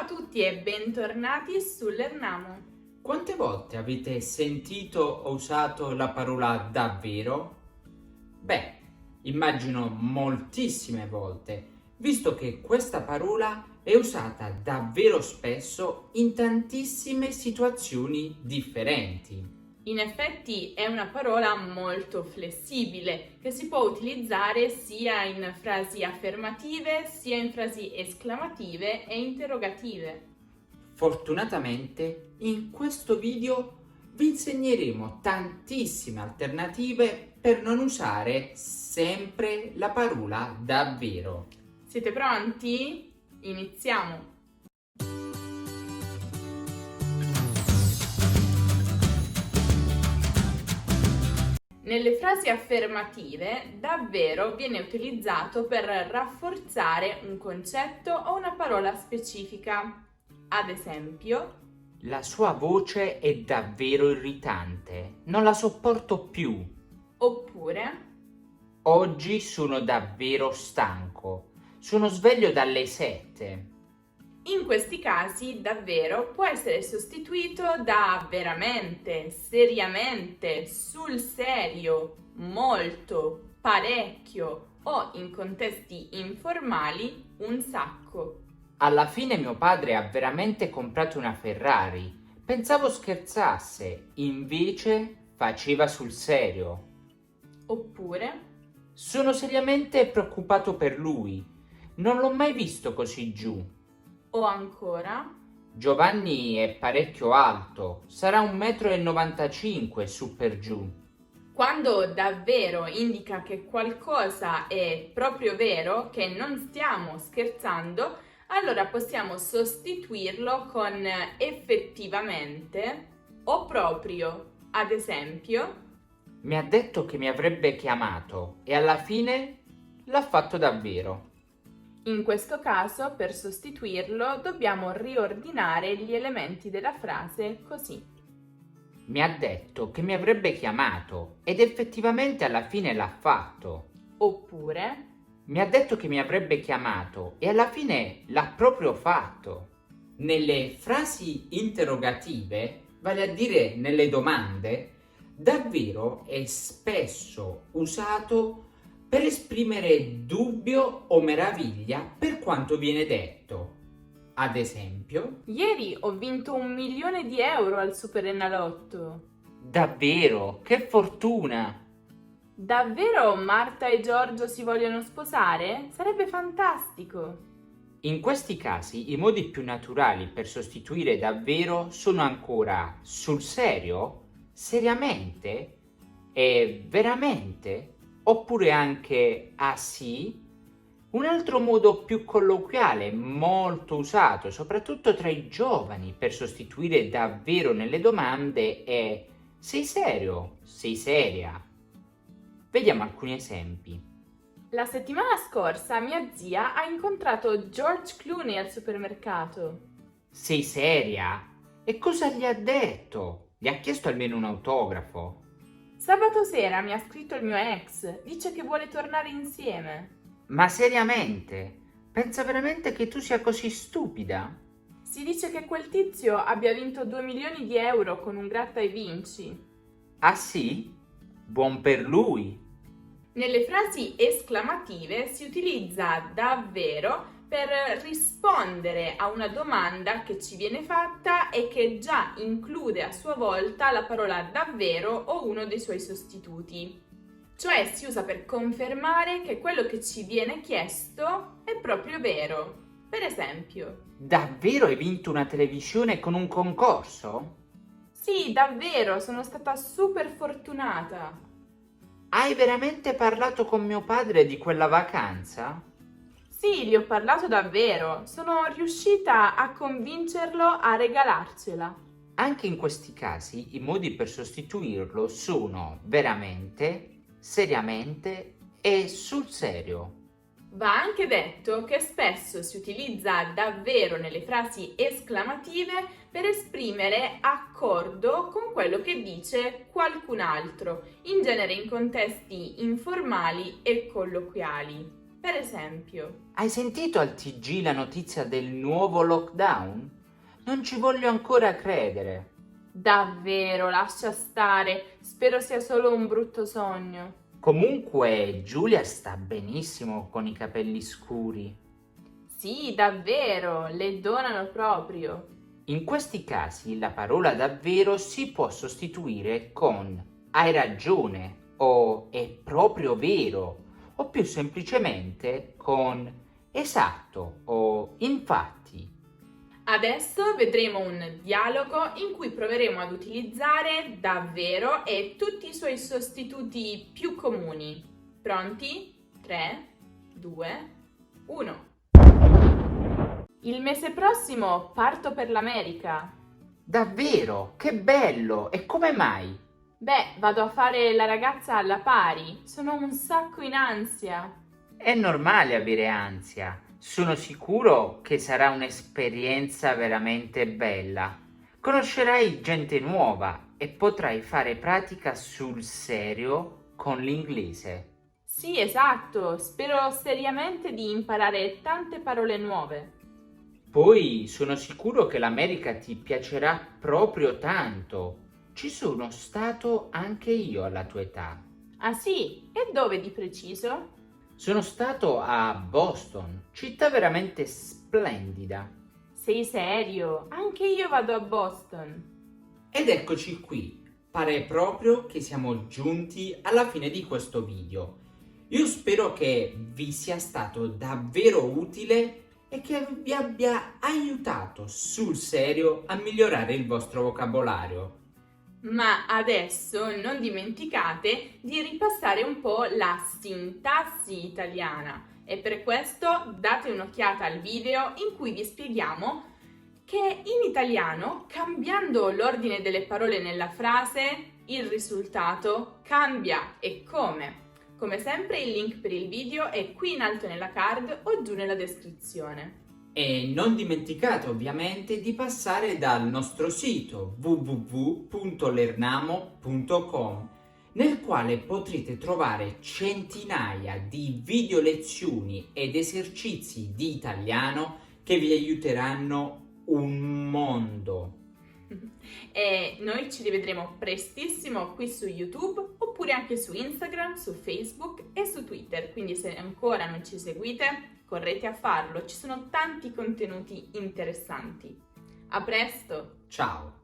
Ciao a tutti e bentornati su Lernamo. Quante volte avete sentito o usato la parola davvero? Beh, immagino moltissime volte, visto che questa parola è usata davvero spesso in tantissime situazioni differenti. In effetti è una parola molto flessibile che si può utilizzare sia in frasi affermative, sia in frasi esclamative e interrogative. Fortunatamente, in questo video vi insegneremo tantissime alternative per non usare sempre la parola davvero. Siete pronti? Iniziamo! Nelle frasi affermative, davvero viene utilizzato per rafforzare un concetto o una parola specifica. Ad esempio, La sua voce è davvero irritante, non la sopporto più. oppure, Oggi sono davvero stanco, sono sveglio dalle 7. in questi casi davvero può essere sostituito da veramente, seriamente, sul serio, molto, parecchio o in contesti informali un sacco. Alla fine mio padre ha veramente comprato una Ferrari. Pensavo scherzasse, invece faceva sul serio. Oppure, Sono seriamente preoccupato per lui. Non l'ho mai visto così giù. o ancora, Giovanni è parecchio alto, sarà 1,95 m su per giù. quando davvero indica che qualcosa è proprio vero, che non stiamo scherzando, allora possiamo sostituirlo con effettivamente o proprio. Ad esempio, Mi ha detto che mi avrebbe chiamato e alla fine l'ha fatto davvero. in questo caso, per sostituirlo, dobbiamo riordinare gli elementi della frase così. Mi ha detto che mi avrebbe chiamato ed effettivamente alla fine l'ha fatto. Oppure, Mi ha detto che mi avrebbe chiamato e alla fine l'ha proprio fatto. Nelle frasi interrogative, vale a dire nelle domande, davvero è spesso usato per esprimere dubbio o meraviglia per quanto viene detto. Ad esempio, ieri ho vinto 1 milione di euro al Superenalotto. davvero, che fortuna! Davvero Marta e Giorgio si vogliono sposare? Sarebbe fantastico! In questi casi i modi più naturali per sostituire davvero sono ancora sul serio, seriamente e veramente, oppure anche ah sì. Un altro modo più colloquiale, molto usato soprattutto tra i giovani per sostituire davvero nelle domande è sei serio? Sei seria? Vediamo alcuni esempi. La settimana scorsa mia zia ha incontrato George Clooney al supermercato. Sei seria? E cosa gli ha detto? Gli ha chiesto almeno un autografo. Sabato sera mi ha scritto il mio ex, dice che vuole tornare insieme. Ma seriamente? Pensa veramente che tu sia così stupida? Si dice che quel tizio abbia vinto 2 milioni di euro con un gratta e vinci. Ah sì? Buon per lui. Nelle frasi esclamative si utilizza davvero per rispondere a una domanda che ci viene fatta e che già include a sua volta la parola davvero o uno dei suoi sostituti. Cioè si usa per confermare che quello che ci viene chiesto è proprio vero. Per esempio, Davvero hai vinto una televisione con un concorso? sì, davvero, sono stata super fortunata. Hai veramente parlato con mio padre di quella vacanza? Sì, gli ho parlato davvero. Sono riuscita a convincerlo a regalarcela. Anche in questi casi i modi per sostituirlo sono veramente, seriamente e sul serio. Va anche detto che spesso si utilizza davvero nelle frasi esclamative per esprimere accordo con quello che dice qualcun altro, in genere in contesti informali e colloquiali. Per esempio, Hai sentito al TG la notizia del nuovo lockdown? Non ci voglio ancora credere. davvero, lascia stare, spero sia solo un brutto sogno. Comunque, Giulia sta benissimo con i capelli scuri. Sì, davvero, le donano proprio. In questi casi la parola davvero si può sostituire con hai ragione o è proprio vero o più semplicemente con esatto o infatti. Adesso vedremo un dialogo in cui proveremo ad utilizzare davvero e tutti i suoi sostituti più comuni. Pronti? 3, 2, 1. Il mese prossimo parto per l'America. Davvero? Che bello! E come mai? Beh, vado a fare la ragazza alla pari. Sono un sacco in ansia. È normale avere ansia. Sono sicuro che sarà un'esperienza veramente bella. Conoscerai gente nuova e potrai fare pratica sul serio con l'inglese. Sì, esatto. Spero seriamente di imparare tante parole nuove. Poi sono sicuro che l'America ti piacerà proprio tanto. Ci sono stato anche io alla tua età. Ah sì? E dove di preciso? Sono stato a Boston, città veramente splendida. Sei serio? Anche io vado a Boston. Ed eccoci qui. Pare proprio che siamo giunti alla fine di questo video. Io spero che vi sia stato davvero utile e che vi abbia aiutato sul serio a migliorare il vostro vocabolario. Ma adesso non dimenticate di ripassare un po' la sintassi italiana e per questo date un'occhiata al video in cui vi spieghiamo che in italiano, cambiando l'ordine delle parole nella frase, il risultato cambia e come. Come sempre il link per il video è qui in alto nella card o giù nella descrizione. E non dimenticate ovviamente di passare dal nostro sito www.lernamo.com, nel quale potrete trovare centinaia di video lezioni ed esercizi di italiano che vi aiuteranno un mondo. E noi ci rivedremo prestissimo qui su YouTube oppure anche su Instagram, su Facebook e su Twitter, quindi se ancora non ci seguite correte a farlo, ci sono tanti contenuti interessanti. A presto! Ciao!